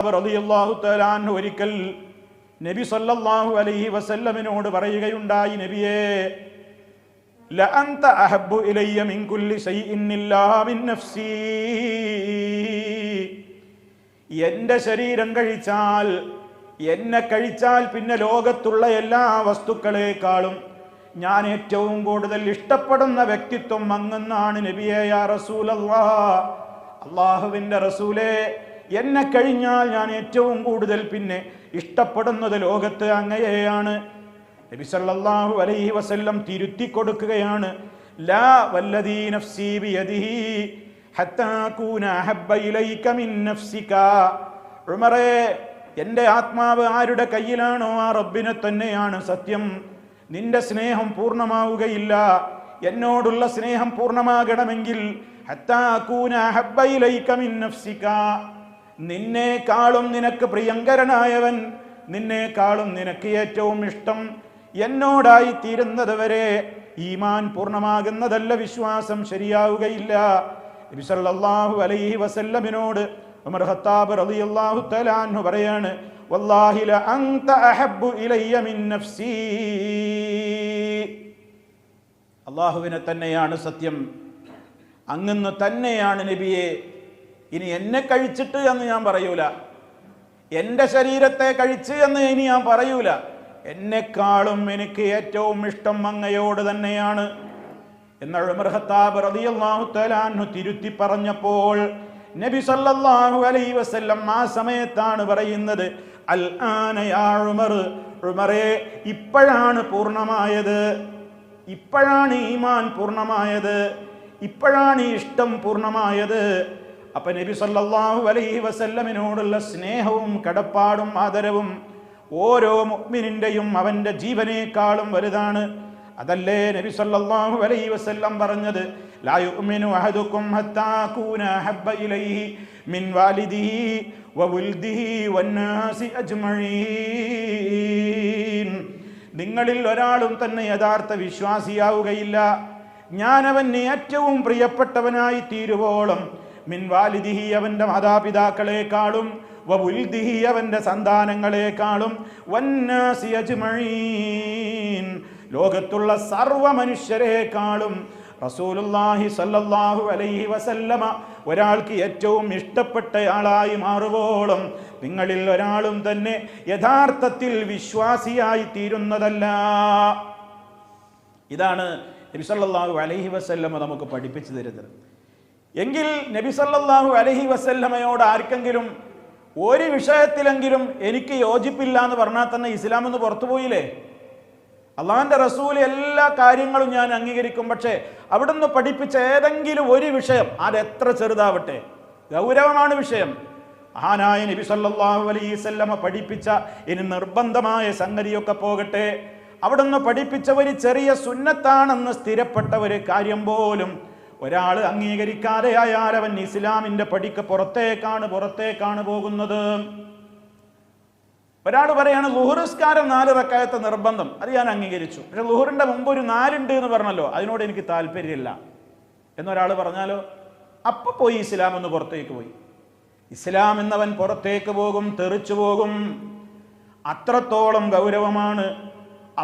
റളിയല്ലാഹു തആല അൻഹു ഒരിക്കൽ നബി സല്ലല്ലാഹു അലൈഹി വസല്ലമിനോട് പറയുകയുണ്ടായി, നബിയേ, ലഅൻത അഹബ്ബു ഇലയ്യ മിൻ കുല്ലി ശൈഇൻ ഇല്ലാ മിൻ നഫ്സി. എൻ്റെ ശരീരം കഴിച്ചാൽ, എന്നെ കഴിച്ചാൽ പിന്നെ ലോകത്തുള്ള എല്ലാ വസ്തുക്കളെക്കാളും ഞാൻ ഏറ്റവും കൂടുതൽ ഇഷ്ടപ്പെടുന്ന വ്യക്തിത്വം അങ്ങെന്നാണ് നബിയേ യാ റസൂലല്ലാഹ്. അല്ലാഹുവിൻ്റെ റസൂലേ, എന്നെ കഴിഞ്ഞാൽ ഞാൻ ഏറ്റവും കൂടുതൽ പിന്നെ ഇഷ്ടപ്പെടുന്നത് ലോകത്ത് അങ്ങയെയാണ്. നബി സല്ലല്ലാഹു അലൈഹി വസല്ലം തിരുത്തി കൊടുക്കുകയാണ്, ലാ വല്ലദീ നഫ്സി ബിയദിഹി ഹത്താ അകൂന അഹബ്ബ ഇലൈക മിൻ നഫ്സിക. ഉമറേ, എൻ്റെ ആത്മാവ് ആരുടെ കയ്യിലാണോ ആ റബ്ബിനെ തന്നെയാണ് സത്യം. നിന്റെ സ്നേഹം പൂർണ്ണമാവുകയില്ല. എന്നോടുള്ള സ്നേഹം പൂർണ്ണമാകണമെങ്കിൽ ഹത്താ അകൂന അഹബ്ബ ഇലൈക മിൻ നഫ്സിക, നിന്നേക്കാളും നിനക്ക് പ്രിയങ്കരനായവൻ, നിന്നേക്കാളും നിനക്ക് ഏറ്റവും ഇഷ്ടം എന്നോടായി തീരുന്നത് വരെ ഈമാൻ പൂർണ്ണമാകുന്നതല്ല, വിശ്വാസം ശരിയാവുകയില്ല. നബി സല്ലല്ലാഹു അലൈഹി വസല്ലമിനോട് ഉമർ ഖത്താബ് റളിയല്ലാഹു തആല അൻഹു പറയാണ്, വല്ലാഹി ല അൻത അഹബ്ബു ഇലയ്യ മിൻ നഫ്സി. അല്ലാഹുവിനെ തന്നെയാണ് സത്യം, അങ്ങ് തന്നെയാണ് നബിയെ. ഇനി എന്നെ കഴിച്ചിട്ട് എന്ന് ഞാൻ പറയൂല, എൻ്റെ ശരീരത്തെ കഴിച്ച് എന്ന് ഇനി ഞാൻ പറയൂല. എന്നെക്കാളും എനിക്ക് ഏറ്റവും ഇഷ്ടം അങ്ങയോട് തന്നെയാണ്. എന്നാൽ ഉമർ ഖത്താബ് റളിയല്ലാഹു തആല അൻഹു തിരുത്തി പറഞ്ഞപ്പോൾ നബി സല്ലല്ലാഹു അലൈഹി വസല്ലം ആ സമയത്താണ് പറയുന്നത്, അൽ ആന യാ ഉമർ, ഉമറേ, ഇപ്പോഴാണ് പൂർണ്ണമായത്, ഇപ്പോഴാണ് ഈമാൻ പൂർണ്ണമായത്, ഇപ്പോഴാണ് ഇഷ്ടം പൂർണ്ണമായത്. അപ്പൊ നബി സല്ലല്ലാഹു അലൈഹി വസല്ലമിനോടുള്ള സ്നേഹവും കടപ്പാടും ആദരവും ഓരോ മുഅ്മിനിന്റെയും അവന്റെ ജീവനേക്കാളും വലുതാണ്. അതല്ലേ നബി സല്ലല്ലാഹു അലൈഹി വസല്ലം പറഞ്ഞത്, ലാ യുഅ്മിനു അഹദുക്കും ഹത്താ അകൂന അഹബ്ബ ഇലൈഹി മിൻ വാലിദിഹി വവൽദിഹി വന്നാസി അജ്മഈൻ. നിങ്ങളിൽ ഒരാളും തന്നെ യഥാർത്ഥ വിശ്വാസിയാവുകയില്ല, ഞാൻ അവന് ഏറ്റവും പ്രിയപ്പെട്ടവനായി തീരുവോളം, മിൻ വാലിദിഹി അവന്റെ മാതാപിതാക്കളെക്കാളും, വവുൽദിഹി അവന്റെ സന്താനങ്ങളെക്കാളും, വന്നാസി അജ്മഈൻ ലോകത്തുള്ള സർവ മനുഷ്യരെക്കാളും റസൂലുള്ളാഹി സ്വല്ലല്ലാഹു അലൈഹി വസല്ലമ ഒരാൾക്ക് ഏറ്റവും ഇഷ്ടപ്പെട്ടയാളായി മാറുവോളം നിങ്ങളിൽ ഒരാളും തന്നെ യഥാർത്ഥത്തിൽ വിശ്വാസിയായി തീരുന്നതല്ല. ഇതാണ് നബി സല്ലല്ലാഹു അലൈഹി വസല്ലമ നമുക്ക് പഠിപ്പിച്ചു തരുന്നത്. എങ്കിൽ നബി സല്ലല്ലാഹു അലൈഹി വസല്ലമയോട് ആർക്കെങ്കിലും ഒരു വിഷയത്തിലെങ്കിലും എനിക്ക് യോജിപ്പില്ല എന്ന് പറഞ്ഞാൽ തന്നെ ഇസ്ലാം എന്ന് പുറത്തുപോയില്ലേ? അള്ളാഹിൻ്റെ റസൂൽ എല്ലാ കാര്യങ്ങളും ഞാൻ അംഗീകരിക്കും, പക്ഷേ അവിടുന്ന് പഠിപ്പിച്ച ഏതെങ്കിലും ഒരു വിഷയം, അതെത്ര ചെറുതാവട്ടെ, ഗൗരവമാണ് വിഷയം, മഹാനായ നബി സല്ലല്ലാഹു അലൈഹി വസല്ലമ പഠിപ്പിച്ച ഇനി നിർബന്ധമായ സംഗതിയൊക്കെ പോകട്ടെ, അവിടുന്ന് പഠിപ്പിച്ച ഒരു ചെറിയ സുന്നത്താണെന്ന് സ്ഥിരപ്പെട്ട ഒരു കാര്യം പോലും ഒരാൾ അംഗീകരിക്കാതെ ആയാൽ അവൻ ഇസ്ലാമിന്റെ പടിക്ക് പുറത്തേക്കാണ് പോകുന്നത്. ഒരാൾ പറയാണ് ളുഹുർസ്കാരം 4 റക്അത്ത് നിർബന്ധം, അത് ഞാൻ അംഗീകരിച്ചു, പക്ഷെ ളുഹുറിന്റെ മുമ്പ് ഒരു 4 ഉണ്ട് എന്ന് പറഞ്ഞല്ലോ, അതിനോട് എനിക്ക് താല്പര്യമില്ല എന്നൊരാൾ പറഞ്ഞാലോ, അപ്പൊ പോയി ഇസ്ലാം എന്ന് പുറത്തേക്ക് പോയി. ഇസ്ലാം എന്നവൻ പുറത്തേക്ക് പോകും, തെറിച്ചു പോകും. അത്രത്തോളം ഗൗരവമാണ്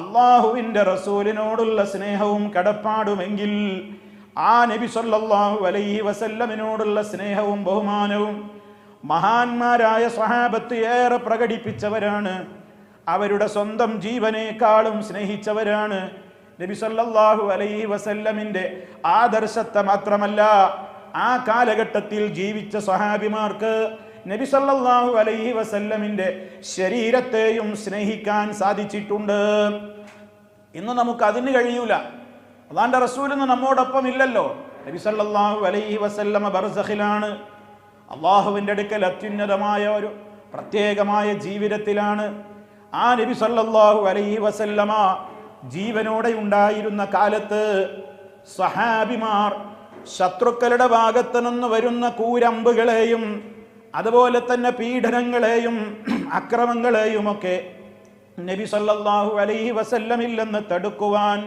അള്ളാഹുവിൻ്റെ റസൂലിനോടുള്ള സ്നേഹവും കടപ്പാടുമെങ്കിൽ ആ നബി സല്ലല്ലാഹു അലൈഹി വസല്ലമിനോടുള്ള സ്നേഹവും ബഹുമാനവും മഹാന്മാരായ സ്വഹാബത്ത് ഏറെ പ്രകടിപ്പിച്ചവരാണ്. അവരുടെ സ്വന്തം ജീവനേക്കാളും സ്നേഹിച്ചവരാണ്. നബി സല്ലല്ലാഹു അലൈഹി വസല്ലമിൻ്റെ ആദർശത്തെ മാത്രമല്ല, ആ കാലഘട്ടത്തിൽ ജീവിച്ച സ്വഹാബിമാർക്ക് നബി സല്ലല്ലാഹു അലൈഹി വസല്ലമിൻ്റെ ശരീരത്തെയും സ്നേഹിക്കാൻ സാധിച്ചിട്ടുണ്ട്. ഇന്ന് നമുക്ക് അതിന് കഴിയൂല. അല്ലാഹുവിൻ്റെ റസൂൽ ഇന്ന് നമ്മോടൊപ്പം ഇല്ലല്ലോ. നബി സല്ലല്ലാഹു അലൈഹി വസല്ലമ ബർസഖിലാണ്, അള്ളാഹുവിൻ്റെ അടുക്കൽ അത്യുന്നതമായ ഒരു പ്രത്യേകമായ ജീവിതത്തിലാണ്. ആ നബി സല്ലല്ലാഹു അലൈഹി വസല്ലമ ജീവനോടെ ഉണ്ടായിരുന്ന കാലത്ത് സ്വഹാബിമാർ ശത്രുക്കളുടെ ഭാഗത്തു നിന്ന് വരുന്ന കൂരമ്പുകളെയും അതുപോലെ തന്നെ പീഡനങ്ങളെയും അക്രമങ്ങളെയുമൊക്കെ നബി സല്ലല്ലാഹു അലൈഹി വസല്ലമിൽ നിന്ന് തടുക്കുവാൻ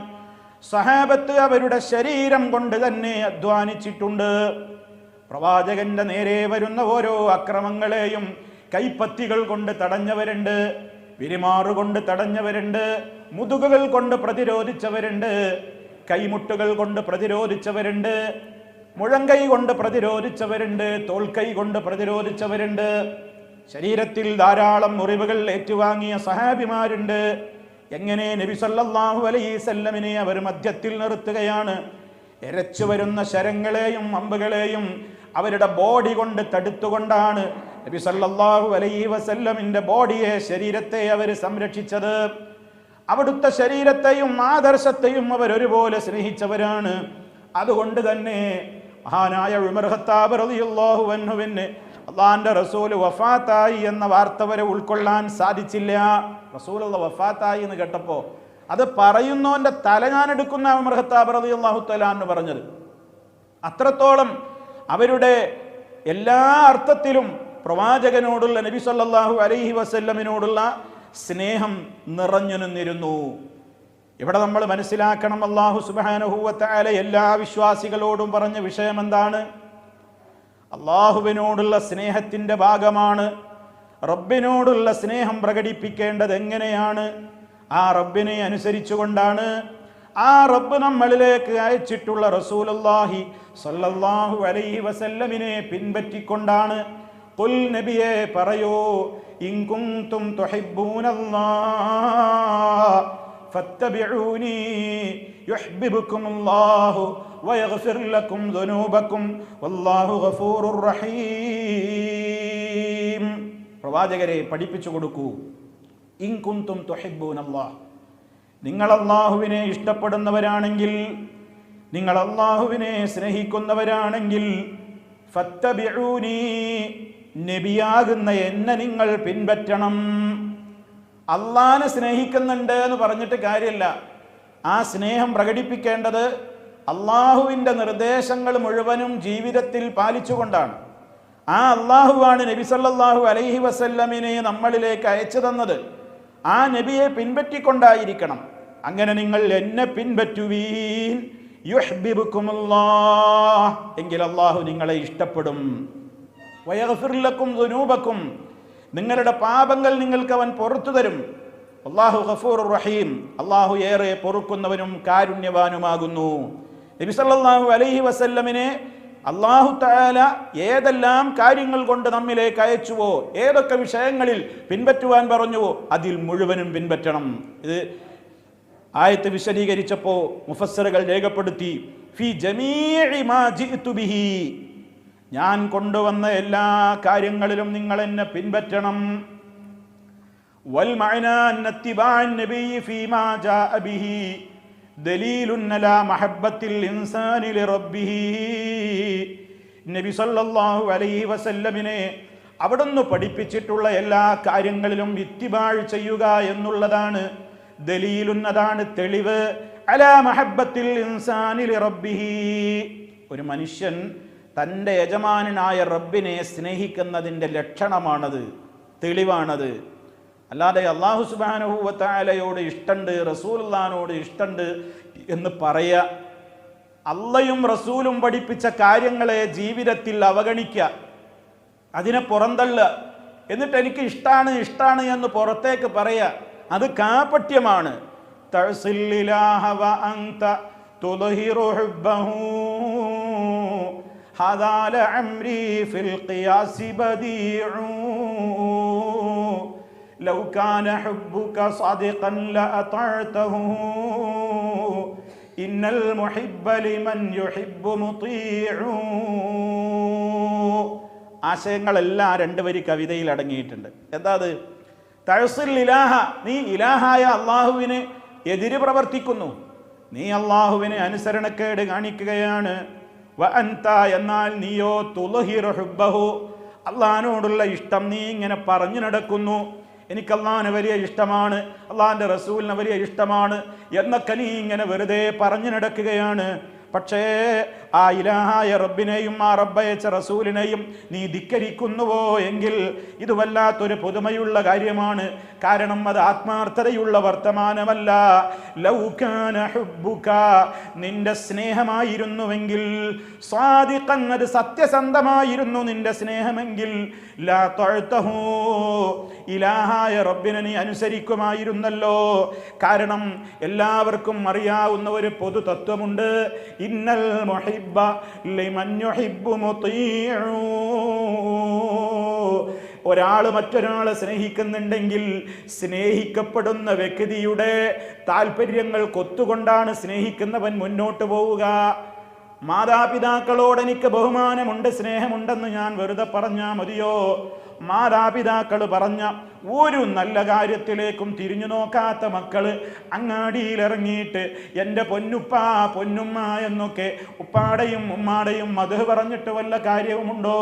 സഹാബത്ത് അവരുടെ ശരീരം കൊണ്ട് തന്നെ അധ്വാനിച്ചിട്ടുണ്ട്. പ്രവാചകന്റെ നേരെ വരുന്ന ഓരോ അക്രമങ്ങളെയും കൈപ്പത്തികൾ കൊണ്ട് തടഞ്ഞവരുണ്ട്, പിരിമാറുകൊണ്ട് തടഞ്ഞവരുണ്ട്, മുതുകുകൾ കൊണ്ട് പ്രതിരോധിച്ചവരുണ്ട്, കൈമുട്ടുകൾ കൊണ്ട് പ്രതിരോധിച്ചവരുണ്ട്, മുഴങ്കൈ കൊണ്ട് പ്രതിരോധിച്ചവരുണ്ട്, തോൾക്കൈ കൊണ്ട് പ്രതിരോധിച്ചവരുണ്ട്. ശരീരത്തിൽ ധാരാളം മുറിവുകൾ ഏറ്റുവാങ്ങിയ സഹാബിമാരുണ്ട്. എങ്ങനെ നബി സല്ലല്ലാഹു അലൈഹി വസല്ലമിനെ അവർ മധ്യത്തിൽ നിർത്തുകയാണ്. എരച്ചു വരുന്ന ശരങ്ങളെയും അമ്പുകളെയും അവരുടെ ബോഡി കൊണ്ട് തടുത്തുകൊണ്ടാണ് നബി സല്ലല്ലാഹു അലൈഹി വസല്ലമിന്റെ ബോഡിയെ, ശരീരത്തെ അവർ സംരക്ഷിച്ചത്. അവിടുത്തെ ശരീരത്തെയും ആദർശത്തെയും അവർ ഒരുപോലെ സ്നേഹിച്ചവരാണ്. അതുകൊണ്ട് തന്നെ മഹാനായ ഉമർ ഖത്താബ് റളിയല്ലാഹു അൻഹുവിന് അള്ളാന്റെ റസൂൽ വഫാത്തായി എന്ന വാർത്ത വരെ ഉൾക്കൊള്ളാൻ സാധിച്ചില്ല. റസൂലുള്ള വഫാത്തായി എന്ന് കേട്ടപ്പോ അത് പറയുന്നവന്റെ തല ഞാൻ എടുക്കുന്ന ഉമർ ഖത്താബ് റളിയല്ലാഹു തആല എന്ന് പറഞ്ഞത്. അത്രത്തോളം അവരുടെ എല്ലാ അർത്ഥത്തിലും പ്രവാചകനോടുള്ള, നബി സല്ലല്ലാഹു അലൈഹി വസല്ലമിനോടുള്ള സ്നേഹം നിറഞ്ഞു നിന്നിരുന്നു. ഇവിടെ നമ്മൾ മനസ്സിലാക്കണം, അല്ലാഹു സുബ്ഹാനഹു വ തആല എല്ലാ വിശ്വാസികളോടും പറഞ്ഞ വിഷയം എന്താണ്? അള്ളാഹുവിനോടുള്ള സ്നേഹത്തിന്റെ ഭാഗമാണ് റബ്ബിനോടുള്ള സ്നേഹം പ്രകടിപ്പിക്കേണ്ടത്. എങ്ങനെയാണ്? ആ റബ്ബിനെ അനുസരിച്ചുകൊണ്ടാണ്. ആ റബ്ബ് നമ്മളിലേക്ക് അയച്ചിട്ടുള്ള റസൂലുള്ളാഹി സ്വല്ലല്ലാഹു അലൈഹി വസല്ലമിനെ പിൻപറ്റിക്കൊണ്ടാണ്. ഖുൽ, നബിയെ പറയൂ, ഇൻ കുൻതും തുഹിബ്ബൂനല്ലാഹ് ഫത്തബിഊനി യുഹ്ബിബുകുമുല്ലാഹു വയഗ്ഫിർ ലക്കും ദുനൂബക്കും വല്ലാഹു ഗഫൂറുർ റഹീം. പ്രവാചകരെ പഠിപ്പിച്ചു കൊടുക്കൂ. ഇൻ കുൻതും തുഹിബ്ബൂനല്ലാഹ്, നിങ്ങൾ അല്ലാഹുവിനെ ഇഷ്ടപ്പെടുന്നവരാണെങ്കിൽ, നിങ്ങൾ അല്ലാഹുവിനെ സ്നേഹിക്കുന്നവരാണെങ്കിൽ, ഫത്തബിഊനി, നബിയാകുന്ന എന്നെ നിങ്ങൾ പിൻപറ്റണം. അള്ളാനെ സ്നേഹിക്കുന്നുണ്ട് എന്ന് പറഞ്ഞിട്ട് കാര്യമില്ല. ആ സ്നേഹം പ്രകടിപ്പിക്കേണ്ടത് അള്ളാഹുവിൻ്റെ നിർദ്ദേശങ്ങൾ മുഴുവനും ജീവിതത്തിൽ പാലിച്ചുകൊണ്ടാണ്. ആ അള്ളാഹുവാണ് നബി സല്ലല്ലാഹു അലൈഹി വസല്ലമിനെ നമ്മളിലേക്ക് അയച്ചു തന്നത്. ആ നബിയെ പിൻപറ്റിക്കൊണ്ടായിരിക്കണം. അങ്ങനെ നിങ്ങൾ എന്നെ പിൻപറ്റുവീൻ, യുഹ്ബിബുകുമുല്ലാഹ്, എങ്കിൽ അള്ളാഹു നിങ്ങളെ ഇഷ്ടപ്പെടും. വയഗ്ഫിർ ലക്കും ദുനൂബക്കും, നിങ്ങളുടെ പാപങ്ങൾ നിങ്ങൾക്ക് അവൻ പുറത്തു തരും. അല്ലാഹു ഗഫൂറുർ റഹീം, അള്ളാഹു ഏറെ പൊറുക്കുന്നവനും കാരുണ്യവാനുമാകുന്നു. നബി സല്ലല്ലാഹു അലൈഹി വസല്ലമിനെ അല്ലാഹു തആല ഏതെല്ലാം കാര്യങ്ങൾ കൊണ്ട് നമ്മിലേക്ക് അയച്ചുവോ, ഏതൊക്കെ വിഷയങ്ങളിൽ പിൻപറ്റുവാൻ പറഞ്ഞുവോ, അതിൽ മുഴുവനും പിൻപറ്റണം. ഇത് ആയത്ത് വിശദീകരിച്ചപ്പോൾ മുഫസ്സിറുകൾ രേഖപ്പെടുത്തി, ഫി ജമീഇ മാ ജിഅ്തു ബിഹി, ഞാൻ കൊണ്ടുവന്ന എല്ലാ കാര്യങ്ങളിലും നിങ്ങൾ എന്നെ പിൻപറ്റണം. വൽ മഅനാ അന്നത്തിബാഅൻ നബി ഫീമാ ജാഅ ബിഹി ദലീലുൻ അലാ മഹബ്ബത്തിൽ ഇൻസാനി ലിറബ്ബിഹി. നബി സല്ലല്ലാഹു അലൈഹി വസല്ലമിനെ അവിടുന്ന് പഠിപ്പിച്ചിട്ടുള്ള എല്ലാ കാര്യങ്ങളിലും ഇത്തിബാഴ് ചെയ്യുക എന്നുള്ളതാണ് ദലീലുൻ, അതാണ് തെളിവ്, അലാ മഹബ്ബത്തിൽ ഇൻസാനി ലിറബ്ബിഹി. ഒരു മനുഷ്യൻ തൻ്റെ യജമാനായ റബ്ബിനെ സ്നേഹിക്കുന്നതിൻ്റെ ലക്ഷണമാണത്, തെളിവാണത്. അല്ലാതെ അല്ലാഹു സുബ്ഹാനഹു വ തആലയോട് ഇഷ്ടമുണ്ട്, റസൂലുള്ളാഹിനോട് ഇഷ്ടമുണ്ട് എന്ന് പറയുക, അള്ളയും റസൂലും പഠിപ്പിച്ച കാര്യങ്ങളെ ജീവിതത്തിൽ അവഗണിക്കുക, അതിനെ പുറന്തള്ളുക, എന്നിട്ട് എനിക്ക് ഇഷ്ടാണ് ഇഷ്ടാണ് എന്ന് പുറത്തേക്ക് പറയുക, അത് കാപട്യമാണ്. തഅസില്ലിലാഹ വ അൻത തുദ്ഹിറു ഹുബ്ബഹു ഹദാ ലഅംരി ഫിൽ ഖിയാസി ബദീഉ ലൗ കാന ഹുബ്ബുക സാദിഖൻ ലഅതഅതഹു ഇന്നൽ മുഹിബ്ബ ലിമൻ യുഹിബ്ബു മുതീഉ. ആശയങ്ങളെല്ലാം രണ്ട് വരി കവിതയിൽ അടങ്ങിയിട്ടുണ്ട്. എന്താ അത്? തഅസിൽ ഇലാഹ, നീ ഇലാഹായ അള്ളാഹുവിന് എതിര് പ്രവർത്തിക്കുന്നു, നീ അള്ളാഹുവിനെ അനുസരണക്കേട് കാണിക്കുകയാണ്. വ അൻത, എന്നാൽ നീയോ തുദ്ഹിറു ഹുബ്ബഹു, അള്ളാഹിനോടുള്ള ഇഷ്ടം നീ ഇങ്ങനെ പറഞ്ഞു നടക്കുന്നു. എനിക്ക് അള്ളാഹിനെ വലിയ ഇഷ്ടമാണ്, അള്ളാഹിൻ്റെ റസൂലിനെ വലിയ ഇഷ്ടമാണ് എന്നൊക്കെ നീ ഇങ്ങനെ വെറുതെ പറഞ്ഞു നടക്കുകയാണ്. പക്ഷേ ആ ഇലാഹായ റബ്ബിനെയും ആ റബ്ബയച്ച റസൂലിനെയും നീ ധിക്കരിക്കുന്നുവോ എങ്കിൽ ഇത് വല്ലാത്തൊരു പുതുമയുള്ള കാര്യമാണ്. കാരണം അത് ആത്മാർത്ഥതയുള്ള വർത്തമാനമല്ല. ലൗ കാന ഹുബ്ബുക, നിന്റെ സ്നേഹമായിരുന്നുവെങ്കിൽ, സ്വാദിഖൻ, അത് സത്യസന്ധമായിരുന്നു നിന്റെ സ്നേഹമെങ്കിൽ, ലാ തഅതഹു, ഇലാഹായ റബ്ബിനെ നീ അനുസരിക്കുമായിരുന്നല്ലോ. കാരണം എല്ലാവർക്കും അറിയാവുന്ന ഒരു പൊതു തത്വമുണ്ട്, ഇന്നൽ മുഹിബ്ബ ലിമൻ യുഹിബ്ബു മുതീഉ. ഒരാൾ മറ്റൊരാളെ സ്നേഹിക്കുന്നുണ്ടെങ്കിൽ സ്നേഹിക്കപ്പെടുന്ന വ്യക്തിയുടെ താല്പര്യങ്ങൾ കൊത്തുകൊണ്ടാണ് സ്നേഹിക്കുന്നവൻ മുന്നോട്ട് പോവുക. മാതാപിതാക്കളോട് എനിക്ക് ബഹുമാനമുണ്ട്, സ്നേഹമുണ്ടെന്ന് ഞാൻ വെറുതെ പറഞ്ഞാൽ മതിയോ? മാതാപിതാക്കൾ പറഞ്ഞ ഒരു നല്ല കാര്യത്തിലേക്കും തിരിഞ്ഞു നോക്കാത്ത മക്കള് അങ്ങാടിയിലിറങ്ങിയിട്ട് എൻ്റെ പൊന്നുപ്പാ പൊന്നുമ്മ എന്നൊക്കെ ഉപ്പാടെയും ഉമ്മാടെയും മധു പറഞ്ഞിട്ട് വല്ല കാര്യവുമുണ്ടോ?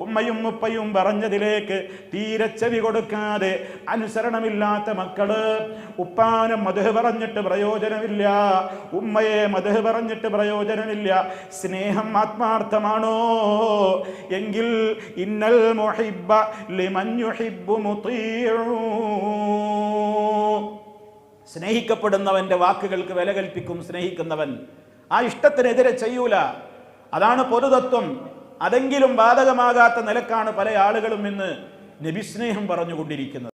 ഉമ്മയും ഉപ്പയും പറഞ്ഞതിലേക്ക് തീരെ ചെവി കൊടുക്കാതെ അനുസരണമില്ലാത്ത മക്കള്, ഉപ്പാനെ മധു പറഞ്ഞിട്ട് പ്രയോജനമില്ല, ഉമ്മയെ മധു പറഞ്ഞിട്ട് പ്രയോജനമില്ല. സ്നേഹം ആത്മാർത്ഥമാണോ എങ്കിൽ ഇന്നൽ മുഹിബ്ബ ലിമൻ യുഹിബ്ബു മുതീഉ. സ്നേഹിക്കപ്പെടുന്നവന്റെ വാക്കുകൾക്ക് വില കൽപ്പിക്കും സ്നേഹിക്കുന്നവൻ. ആ ഇഷ്ടത്തിനെതിരെ ചെയ്യൂല. അതാണ് പൊതുതത്വം. അതെങ്കിലും ബാധകമാകാത്ത നിലക്കാണ് പല ആളുകളും ഇന്ന് നബിസ്നേഹം പറഞ്ഞുകൊണ്ടിരിക്കുന്നത്.